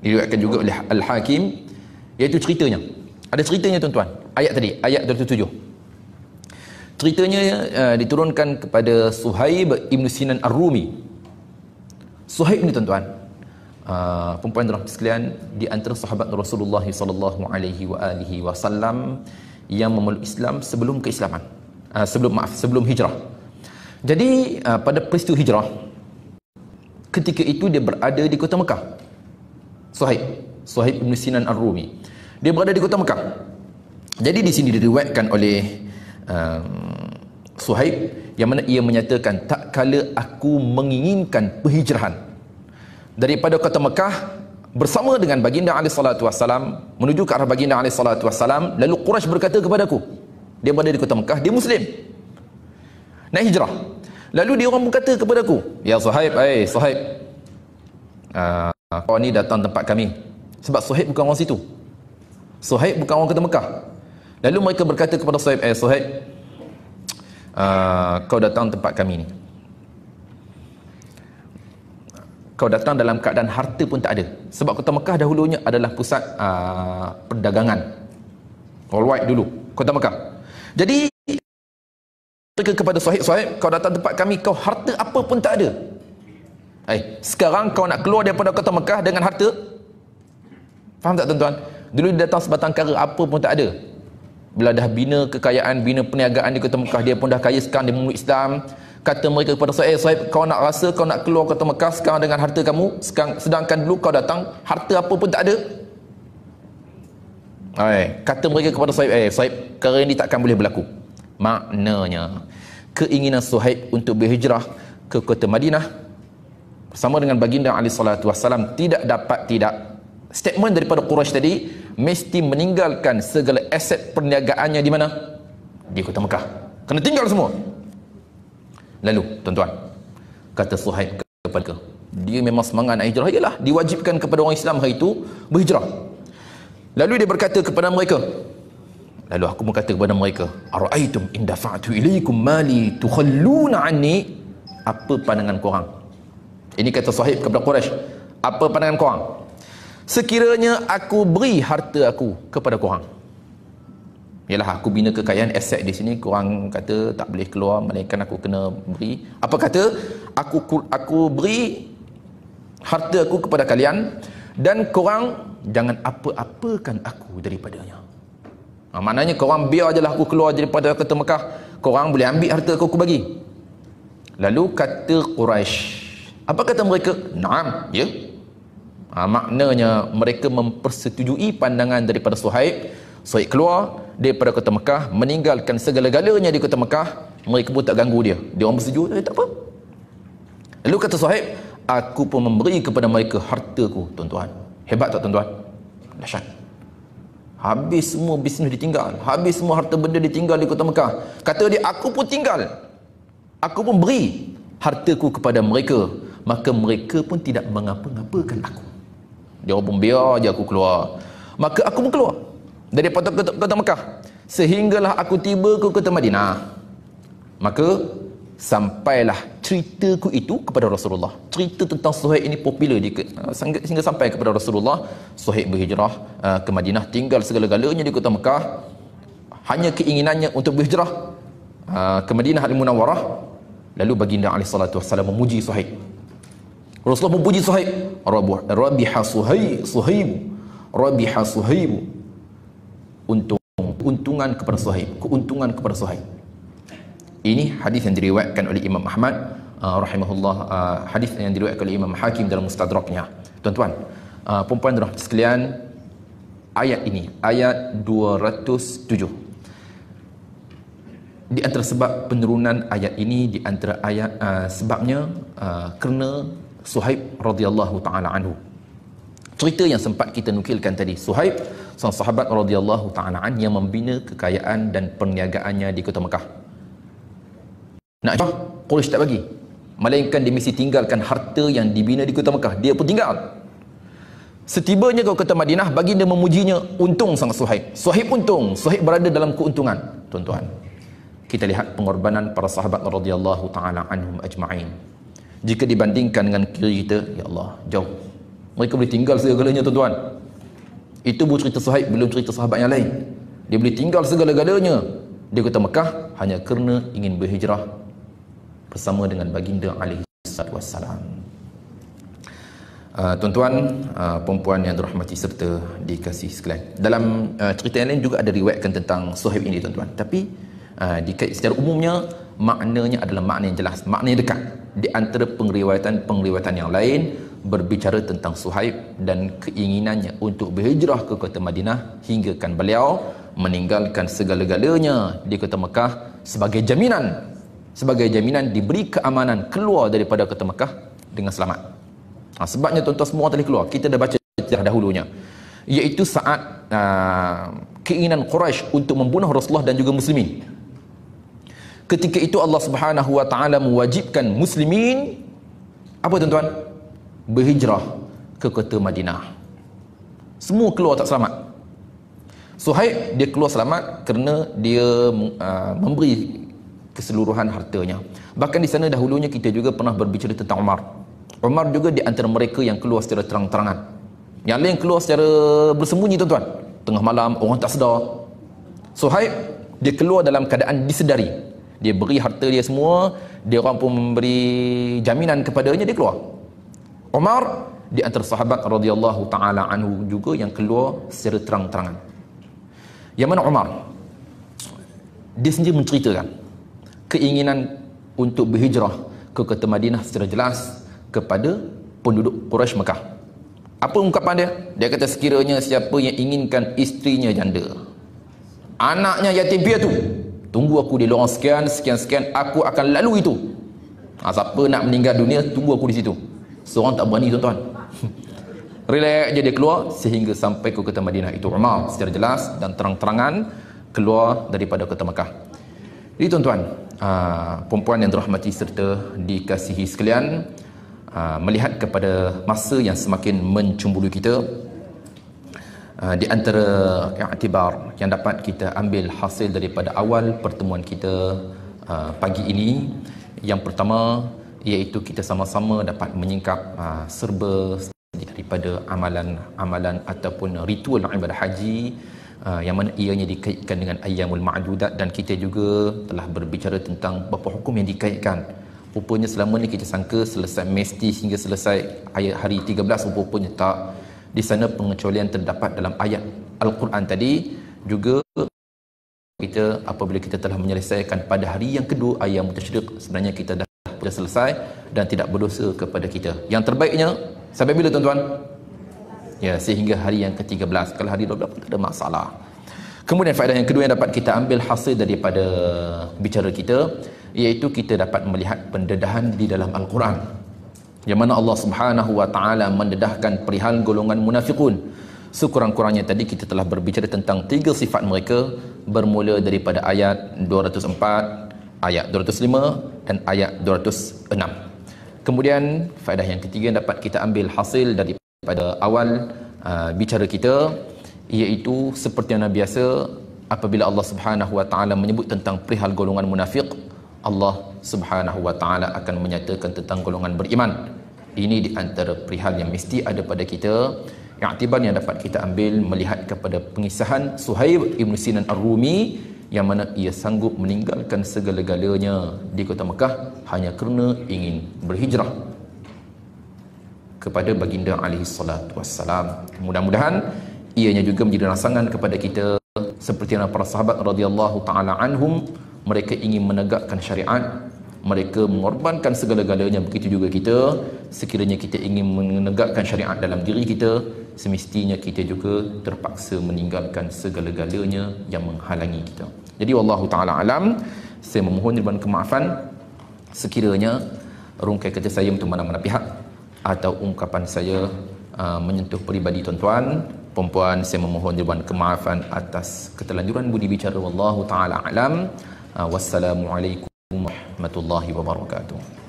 diriwayatkan juga oleh Al-Hakim, iaitu ceritanya. Ada ceritanya tuan-tuan. Ayat tadi, ayat 27. Ceritanya diturunkan kepada Suhaib Ibn Sinan Ar-Rumi. Suhaib ni tuan-tuan, perempuan dan sekalian, di antara sahabat Rasulullah sallallahu alaihi wasallam yang memeluk Islam sebelum keislaman. Sebelum hijrah. Jadi pada peristiwa hijrah, ketika itu dia berada di kota Mekah. Suhaib Ibn Sinan Ar-Rumi, dia berada di kota Mekah. Jadi di sini diriwayatkan oleh Suhaib, yang mana ia menyatakan, tak kala aku menginginkan perhijrahan daripada kota Mekah bersama dengan baginda alaihi salatu wassalam menuju ke arah baginda alaihi salatu wassalam, lalu Quraisy berkata kepadaku, dia berada di kota Mekah, dia Muslim, nak hijrah. Lalu dia orang berkata kepadaku, ya Suhaib, Suhaib, kau ni datang tempat kami. Sebab Suhaib bukan orang situ, Suhaib bukan orang kota Mekah. Lalu mereka berkata kepada Suhaib, Suhaib, kau datang tempat kami ni, kau datang dalam keadaan harta pun tak ada. Sebab kota Mekah dahulunya adalah pusat perdagangan worldwide dulu, kota Mekah. Jadi mereka kepada Suhaib, kau datang tempat kami, kau harta apa pun tak ada. Sekarang kau nak keluar daripada kota Mekah dengan harta. Faham tak tuan-tuan? Dulu dia datang sebatang kara, apa pun tak ada. Bila dah bina kekayaan, bina perniagaan di kota Mekah, dia pun dah kaya, sekarang dia memeluk Islam. Kata mereka kepada Suhaib, kau nak rasa kau nak keluar kota Mekah sekarang dengan harta kamu, sedangkan dulu kau datang harta apa pun tak ada. Kata mereka kepada Suhaib, Suhaib, perkara ini takkan boleh berlaku. Maknanya keinginan Suhaib untuk berhijrah ke kota Madinah bersama dengan baginda alaihi salatu wassalam tidak. Statement daripada Quraisy tadi, mesti meninggalkan segala aset perniagaannya di mana? Di kota Mekah. Kena tinggal semua. Lalu tuan-tuan, kata Suhaib kepada dia memang semangat nak hijrah, ialah diwajibkan kepada orang Islam hari itu berhijrah. Lalu dia berkata kepada mereka, lalu aku berkata kepada mereka, ara'aitum in dafa'tu ilaikum mali tukhalluna anni, apa pandangan korang? Ini kata Suhaib kepada Quraisy, apa pandangan korang sekiranya aku beri harta aku kepada korang? Yalah, aku bina kekayaan aset di sini, korang kata tak boleh keluar melainkan aku kena beri. Apa kata aku beri harta aku kepada kalian dan korang jangan apa-apakan aku daripadanya. Maknanya korang biar je lah aku keluar daripada kota Mekah, korang boleh ambil harta aku bagi. Lalu kata Quraisy, apa kata mereka? Naam, ya. Maknanya mereka mempersetujui pandangan daripada Suhaib. Suhaib keluar daripada kota Mekah, meninggalkan segala-galanya di kota Mekah. Mereka pun tak ganggu dia. Dia orang bersetuju, tak apa. Lalu kata Suhaib, aku pun memberi kepada mereka hartaku. Tuan-tuan, hebat tak tuan-tuan? Dahsyat. Habis semua bisnes ditinggal, habis semua harta benda ditinggal di kota Mekah. Kata dia, aku pun tinggal, aku pun beri hartaku kepada mereka, maka mereka pun tidak mengapa-ngapakan aku. Dia orang pun biar je aku keluar, maka aku pun keluar daripada kota Mekah sehinggalah aku tiba ke kota Madinah. Maka sampailah ceritaku itu kepada Rasulullah. Cerita tentang Suhaib ini popular sehingga sampai kepada Rasulullah. Suhaib berhijrah ke Madinah, tinggal segala-galanya di kota Mekah, hanya keinginannya untuk berhijrah ke Madinah Al-Munawwarah. Lalu baginda alaihi salatu wassalam memuji Suhaib. Rasulullah memuji Suhaib, rabiha Suhaib, rabiha Suhaib, keuntungan kepada Suhaib, keuntungan kepada Suhaib. Ini hadis yang diriwayatkan oleh Imam Ahmad rahimahullah, hadis yang diriwayatkan oleh Imam Hakim dalam Mustadraknya. Tuan-tuan, perempuan dan sekalian, ayat ini, ayat 207, di antara sebab penurunan ayat ini, di antara ayat sebabnya kerana Suhaib radhiyallahu taala anhu. Cerita yang sempat kita nukilkan tadi, Suhaib seorang sahabat radhiyallahu taala an yang membina kekayaan dan perniagaannya di kota Mekah. Nak Quraisy tak bagi, melainkan dia mesti tinggalkan harta yang dibina di kota Mekah, dia pun tinggal. Setibanya ke kota Madinah, baginda memujinya, untung sang Suhaib. Suhaib untung, Suhaib berada dalam keuntungan. Tuan-tuan, kita lihat pengorbanan para sahabat radhiyallahu taala anhum ajma'in. Jika dibandingkan dengan kiri kita, ya Allah, jauh. Mereka boleh tinggal segala-galanya, tuan-tuan. Itu baru cerita Suhaib, belum cerita sahabat yang lain. Dia boleh tinggal segala-galanya di kota Mekah hanya kerana ingin berhijrah bersama dengan baginda alaihi wassalam. Tuan-tuan, perempuan yang dirahmati serta dikasihi sekalian, dalam cerita yang lain juga ada riwayatkan tentang Suhaib ini, tuan-tuan. Tapi secara umumnya maknanya adalah makna yang jelas, makna yang dekat. Di antara pengriwayatan yang lain berbicara tentang Suhaib dan keinginannya untuk berhijrah ke kota Madinah hinggakan beliau meninggalkan segala-galanya di kota Mekah sebagai jaminan diberi keamanan keluar daripada kota Mekah dengan selamat. Sebabnya tuan-tuan semua tadi keluar, kita dah baca dahulunya, iaitu saat keinginan Quraisy untuk membunuh Rasulullah dan juga muslimin. Ketika itu Allah Subhanahu wa taala mewajibkan muslimin apa, tuan-tuan? Berhijrah ke kota Madinah. Semua keluar tak selamat. Suhaib dia keluar selamat kerana dia memberi keseluruhan hartanya. Bahkan di sana dahulunya kita juga pernah berbicara tentang Umar. Umar juga di antara mereka yang keluar secara terang-terangan. Yang lain keluar secara bersembunyi, tuan-tuan. Tengah malam, orang tak sedar. Suhaib dia keluar dalam keadaan disedari. Dia beri harta dia semua, dia orang pun memberi jaminan kepadanya, dia keluar. Umar di antara sahabat radhiyallahu taala anhu juga yang keluar secara terang-terangan. Yang mana Umar dia sendiri menceritakan keinginan untuk berhijrah ke kota Madinah secara jelas kepada penduduk Quraisy Mekah. Apa ungkapan dia? Dia kata sekiranya siapa yang inginkan isterinya janda, anaknya yatim piatu, tunggu aku di lorong sekian, aku akan lalu itu. Siapa nak meninggal dunia, tunggu aku di situ. Seorang tak berani, tuan-tuan. Relax je dia keluar sehingga sampai ke kota Madinah. Itu Umar secara jelas dan terang-terangan keluar daripada kota Mekah. Jadi tuan-tuan, perempuan yang dirahmati serta dikasihi sekalian, melihat kepada masa yang semakin mencemburu kita, di antara i'tibar yang dapat kita ambil hasil daripada awal pertemuan kita pagi ini, yang pertama iaitu kita sama-sama dapat menyingkap serba daripada amalan ataupun ritual ibadah haji yang mana ianya dikaitkan dengan ayyamul ma'dudat, dan kita juga telah berbicara tentang beberapa hukum yang dikaitkan. Rupanya selama ni kita sangka selesai mesti hingga selesai ayat hari 13, rupanya tak. Di sana pengecualian terdapat dalam ayat Al-Quran tadi. Juga kita apabila kita telah menyelesaikan pada hari yang kedua ayat Tasyriq, sebenarnya kita dah selesai dan tidak berdosa kepada kita. Yang terbaiknya sampai bila, tuan-tuan? Ya, sehingga hari yang ke-13. Kalau hari 12 tak ada masalah. Kemudian faedah yang kedua yang dapat kita ambil hasil daripada bicara kita, iaitu kita dapat melihat pendedahan di dalam Al-Quran, yang mana Allah Subhanahu wa taala mendedahkan perihal golongan munafiqun. Sekurang-kurangnya tadi kita telah berbicara tentang 3 sifat mereka, bermula daripada ayat 204, ayat 205 dan ayat 206. Kemudian faedah yang ketiga yang dapat kita ambil hasil daripada awal bicara kita, iaitu seperti yang biasa apabila Allah Subhanahu wa taala menyebut tentang perihal golongan munafik, Allah Subhanahu wa taala akan menyatakan tentang golongan beriman. Ini di antara perihal yang mesti ada pada kita. I'tibar yang dapat kita ambil melihat kepada pengisahan Suhaib Ibn Sinan Ar-Rumi, yang mana ia sanggup meninggalkan segala-galanya di kota Mekah hanya kerana ingin berhijrah kepada baginda alaihi salatu wassalam. Mudah-mudahan ianya juga menjadi rangsangan kepada kita, seperti yang para sahabat radhiyallahu taala anhum, mereka ingin menegakkan syariat, mereka mengorbankan segala-galanya. Begitu juga kita, sekiranya kita ingin menegakkan syariat dalam diri kita, semestinya kita juga terpaksa meninggalkan segala-galanya yang menghalangi kita. Jadi wallahu taala alam, Saya memohon ridwan kemaafan sekiranya rungkai kata saya untuk mana-mana pihak atau ungkapan saya menyentuh peribadi tuan-tuan, puan-puan, saya memohon ridwan kemaafan atas keterlanjuran budi bicara. Wallahu taala alam. Wassalamualaikum warahmatullahi wabarakatuh.